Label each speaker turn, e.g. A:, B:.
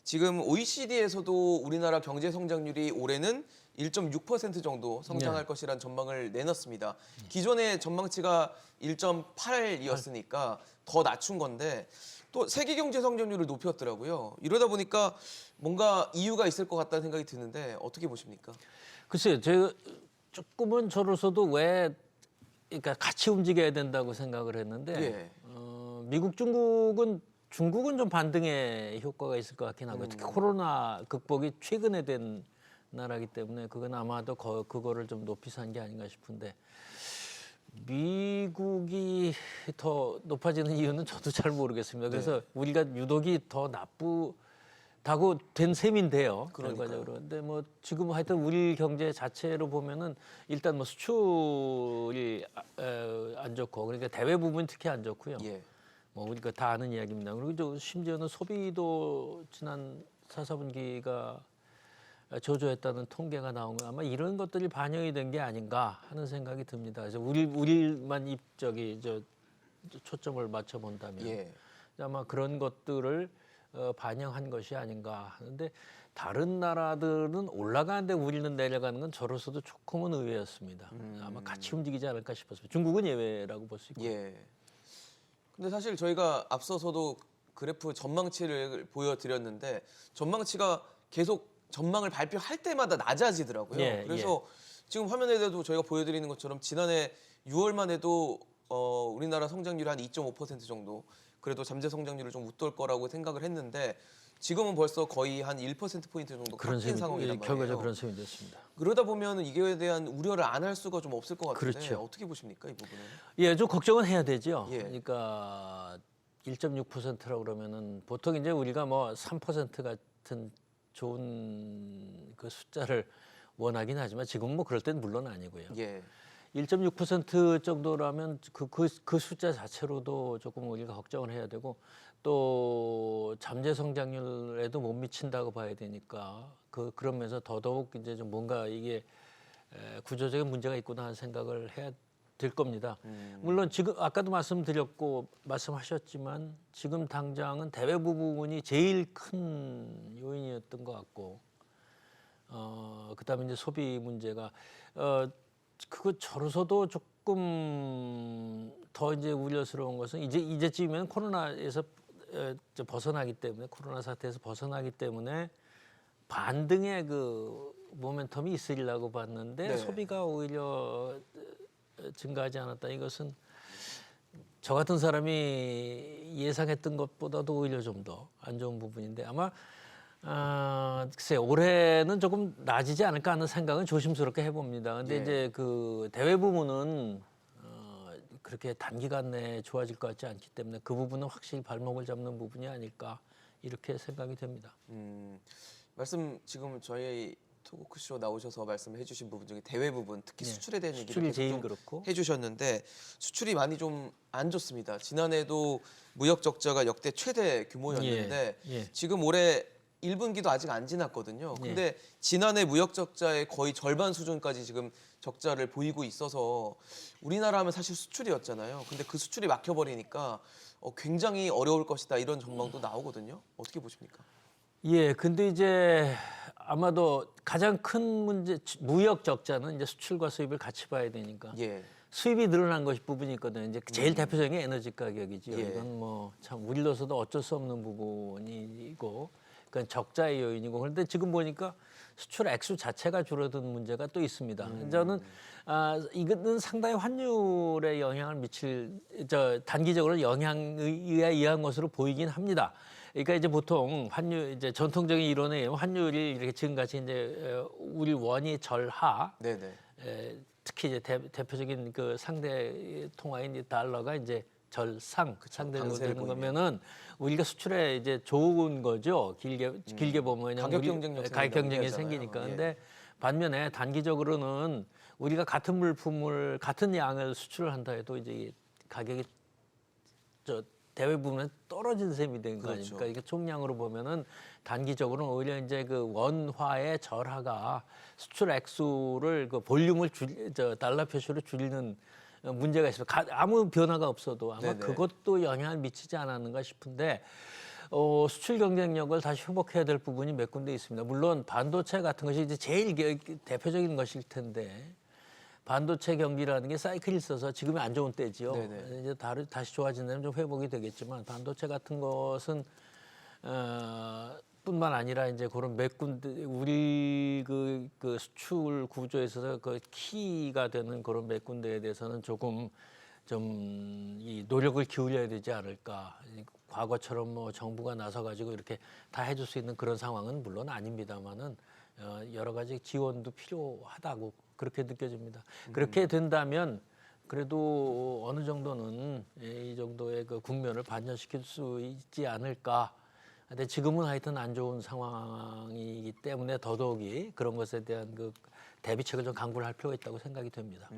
A: 지금 OECD에서도 우리나라 경제 성장률이 올해는 1.6% 정도 성장할
B: 네.
A: 것이란 전망을 내놨습니다. 기존의 전망치가 1.8이었으니까 더 낮춘 건데 또 세계 경제 성장률을 높였더라고요. 이러다 보니까 뭔가 이유가 있을 것 같다는 생각이 드는데 어떻게 보십니까?
B: 글쎄요, 제가 조금은 저로서도 왜 그러니까 같이 움직여야 된다고 생각을 했는데
A: 예.
B: 미국, 중국은 좀 반등의 효과가 있을 것 같긴 하고요. 특히 코로나 극복이 최근에 된 나라기 때문에 그건 아마도 그거를 좀 높이 산 게 아닌가 싶은데 미국이 더 높아지는 이유는 저도 잘 모르겠습니다. 그래서 우리가 유독이 더 나쁘다고 된 셈인데요.
A: 그러니까요.
B: 결과적으로. 근데 뭐 지금 하여튼 우리 경제 자체로 보면은 일단 뭐 수출이 안 좋고 그러니까 대외 부분 특히 안 좋고요.
A: 예.
B: 뭐 우리가 다 아는 이야기입니다. 그리고 또 심지어는 소비도 지난 4, 4분기가 저조했다는 통계가 나온 거 아마 이런 것들이 반영이 된 게 아닌가 하는 생각이 듭니다. 그래서 우리만 초점을 맞춰 본다면
A: 예.
B: 아마 그런 것들을 반영한 것이 아닌가 하는데 다른 나라들은 올라가는데 우리는 내려가는 건 저로서도 조금은 의외였습니다. 아마 같이 움직이지 않을까 싶었습니다. 중국은 예외라고 볼 수 있고.
A: 예. 근데 사실 저희가 앞서서도 그래프 전망치를 보여드렸는데 전망치가 계속 전망을 발표할 때마다 낮아지더라고요.
B: 예,
A: 그래서 지금 화면에도 저희가 보여드리는 것처럼 지난해 6월만 해도 우리나라 성장률이 한 2.5% 정도 그래도 잠재 성장률을 좀 웃돌 거라고 생각을 했는데 지금은 벌써 거의 한 1%포인트 정도
B: 그런
A: 깎인 상황이란 말이에요.
B: 결과적으로 그런 셈이 됐습니다.
A: 그러다 보면 이게 대한 우려를 안 할 수가 좀 없을 것 같은데
B: 그렇죠.
A: 어떻게 보십니까 이 부분은?
B: 예, 좀 걱정은 해야 되죠.
A: 예.
B: 그러니까 1.6%라고 그러면은 보통 이제 우리가 뭐 3% 같은 좋은 그 숫자를 원하긴 하지만 지금 뭐 그럴 땐 물론 아니고요.
A: 예.
B: 1.6% 정도라면 그 숫자 자체로도 조금 우리가 걱정을 해야 되고 또 잠재 성장률에도 못 미친다고 봐야 되니까 그러면서 더더욱 이제 좀 뭔가 이게 구조적인 문제가 있구나 하는 생각을 해야 될 겁니다. 물론 지금 아까도 말씀하셨지만 지금 당장은 대외부 부분이 제일 큰 요인이었던 것 같고 그다음에 이제 소비 문제가 그거 저로서도 조금 더 이제 우려스러운 것은 이제쯤이면 코로나에서 벗어나기 때문에 코로나 사태에서 벗어나기 때문에 반등의 그 모멘텀이 있으리라고 봤는데
A: 네.
B: 소비가 오히려 증가하지 않았다. 이것은 저 같은 사람이 예상했던 것보다도 오히려 좀 더 안 좋은 부분인데 아마 글쎄 올해는 조금 나아지지 않을까 하는 생각은 조심스럽게 해봅니다. 근데
A: 예.
B: 이제 그 대외 부분은 그렇게 단기간 내에 좋아질 것 같지 않기 때문에 그 부분은 확실히 발목을 잡는 부분이 아닐까 이렇게 생각이 됩니다.
A: 말씀 지금 저희 토크쇼 나오셔서 말씀해 주신 부분 중에 대외 부분 특히
B: 예.
A: 수출에 대한 얘기를
B: 수출이
A: 계속
B: 제일
A: 좀
B: 그렇고.
A: 해주셨는데 수출이 많이 좀 안 좋습니다. 지난해도 무역 적자가 역대 최대 규모였는데
B: 예. 예.
A: 지금 올해 1분기도 아직 안 지났거든요. 근데 지난해 무역 적자의 거의 절반 수준까지 지금 적자를 보이고 있어서 우리나라 하면 사실 수출이었잖아요. 근데 그 수출이 막혀버리니까 굉장히 어려울 것이다 이런 전망도 나오거든요. 어떻게 보십니까?
B: 예, 근데 이제 아마도 가장 큰 문제, 무역 적자는 이제 수출과 수입을 같이 봐야 되니까.
A: 예.
B: 수입이 늘어난 것이 부분이 있거든요. 이제 제일 대표적인 게 에너지 가격이죠.
A: 예.
B: 이건 뭐 참 우리로서도 어쩔 수 없는 부분이고, 그건 적자의 요인이고. 그런데 지금 보니까 수출 액수 자체가 줄어든 문제가 또 있습니다. 저는 이거는 상당히 환율에 영향을 단기적으로 영향에 의한 것으로 보이긴 합니다. 그러니까 이제 보통 이제 전통적인 이론에 의하면 환율이 이렇게 지금같이 이제 우리 원이 절하,
A: 네네.
B: 특히 이제 대표적인 그 상대 통화인 이 달러가 이제 상대적으로
A: 강세를
B: 되는
A: 보이면.
B: 거면은 우리가 수출에 이제 좋은 거죠. 길게 보면 왜냐면
A: 가격 경쟁력
B: 가격 경쟁이
A: 생긴다고
B: 생기니까.
A: 얘기하잖아요.
B: 근데 반면에 단기적으로는 우리가 같은 물품을 같은 양을 수출을 한다 해도 이제 가격이 대외 부분에 떨어진 셈이 된 거
A: 그렇죠.
B: 아닙니까? 이게 총량으로 보면은 단기적으로는 오히려 이제 그 원화의 절하가 수출 액수를 그 볼륨을 달러 표시로 줄이는 문제가 있습니다. 아무 변화가 없어도 아마
A: 네네.
B: 그것도 영향을 미치지 않았는가 싶은데 수출 경쟁력을 다시 회복해야 될 부분이 몇 군데 있습니다. 물론 반도체 같은 것이 이제 제일 대표적인 것일 텐데 반도체 경기라는 게 사이클이 있어서 지금이 안 좋은 때지요.
A: 네네.
B: 이제 다시 좋아진다면 좀 회복이 되겠지만 반도체 같은 것은 뿐만 아니라 이제 그런 몇 군데 우리 그 수출 구조에 있어서 그 키가 되는 그런 몇 군데에 대해서는 조금 좀 이 노력을 기울여야 되지 않을까. 과거처럼 뭐 정부가 나서 가지고 이렇게 다 해줄 수 있는 그런 상황은 물론 아닙니다만은 여러 가지 지원도 필요하다고 그렇게 느껴집니다. 그렇게 된다면 그래도 어느 정도는 이 정도의 그 국면을 반전시킬 수 있지 않을까. 근데 지금은 하여튼 안 좋은 상황이기 때문에 더더욱이 그런 것에 대한 그 대비책을 좀 강구를 할 필요가 있다고 생각이 됩니다.